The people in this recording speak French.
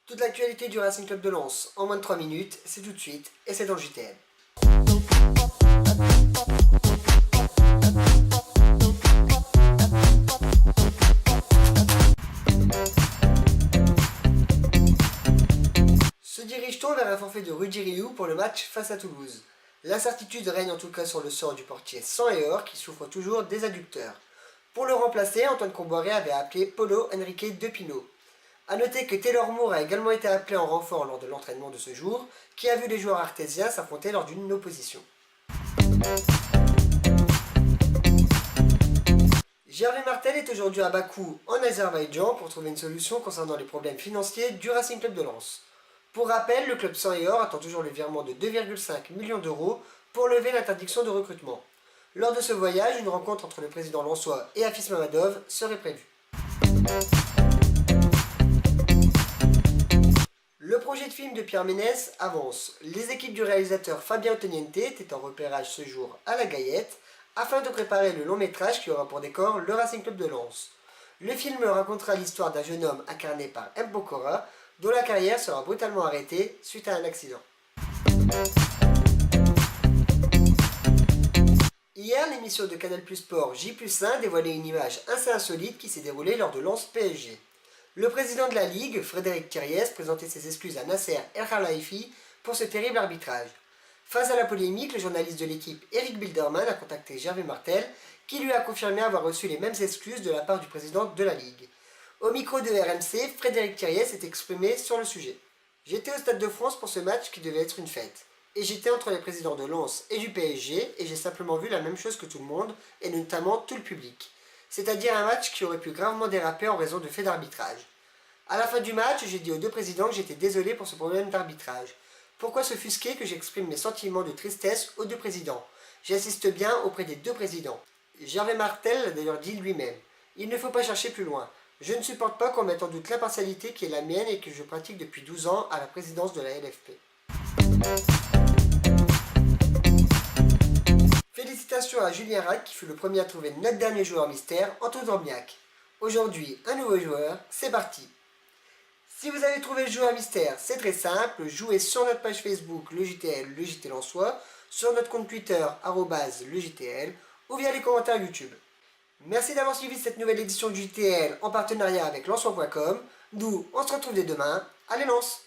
Toute l'actualité du Racing Club de Lens en moins de 3 minutes, c'est tout de suite et c'est dans le JTL. Se dirige-t-on vers un forfait de Rudy Rioux pour le match face à Toulouse? L'incertitude règne en tout cas sur le sort du portier sang et or qui souffre toujours des adducteurs. Pour le remplacer, Antoine Comboiré avait appelé Paulo Henrique De Pino. A noter que Taylor Moore a également été appelé en renfort lors de l'entraînement de ce jour, qui a vu les joueurs artésiens s'affronter lors d'une opposition. Gervais Martel est aujourd'hui à Bakou, en Azerbaïdjan, pour trouver une solution concernant les problèmes financiers du Racing Club de Lens. Pour rappel, le club sang et or attend toujours le virement de 2,5 millions d'euros pour lever l'interdiction de recrutement. Lors de ce voyage, une rencontre entre le président lensois et Afis Mamadov serait prévue. Le projet de film de Pierre Ménès avance. Les équipes du réalisateur Fabien Ottoniente étaient en repérage ce jour à la Gaillette afin de préparer le long métrage qui aura pour décor le Racing Club de Lens. Le film racontera l'histoire d'un jeune homme incarné par M. Pokora dont la carrière sera brutalement arrêtée suite à un accident. Hier, l'émission de Canal+ Sport J+1 dévoilait une image assez insolite qui s'est déroulée lors de Lens PSG. Le président de la Ligue, Frédéric Thiriez, présentait ses excuses à Nasser El Khelaifi pour ce terrible arbitrage. Face à la polémique, le journaliste de l'équipe Eric Bilderman a contacté Gervais Martel, qui lui a confirmé avoir reçu les mêmes excuses de la part du président de la Ligue. Au micro de RMC, Frédéric Thiriez s'est exprimé sur le sujet. J'étais au Stade de France pour ce match qui devait être une fête. Et j'étais entre les présidents de Lens et du PSG, et j'ai simplement vu la même chose que tout le monde, et notamment tout le public. C'est-à-dire un match qui aurait pu gravement déraper en raison de faits d'arbitrage. À la fin du match, j'ai dit aux deux présidents que j'étais désolé pour ce problème d'arbitrage. Pourquoi s'offusquer que j'exprime mes sentiments de tristesse aux deux présidents? J'insiste bien auprès des deux présidents. Gervais Martel l'a d'ailleurs dit lui-même. Il ne faut pas chercher plus loin. Je ne supporte pas qu'on mette en doute l'impartialité qui est la mienne et que je pratique depuis 12 ans à la présidence de la LFP. Félicitations à Julien Rack qui fut le premier à trouver notre dernier joueur mystère, Antoine Dormiac. Aujourd'hui, un nouveau joueur, c'est parti. Si vous avez trouvé le joueur mystère, c'est très simple, jouez sur notre page Facebook le JTL Lensois, sur notre compte Twitter @le JTL ou via les commentaires YouTube. Merci d'avoir suivi cette nouvelle édition du JTL en partenariat avec Lensois.com. Nous, on se retrouve dès demain. Allez Lens!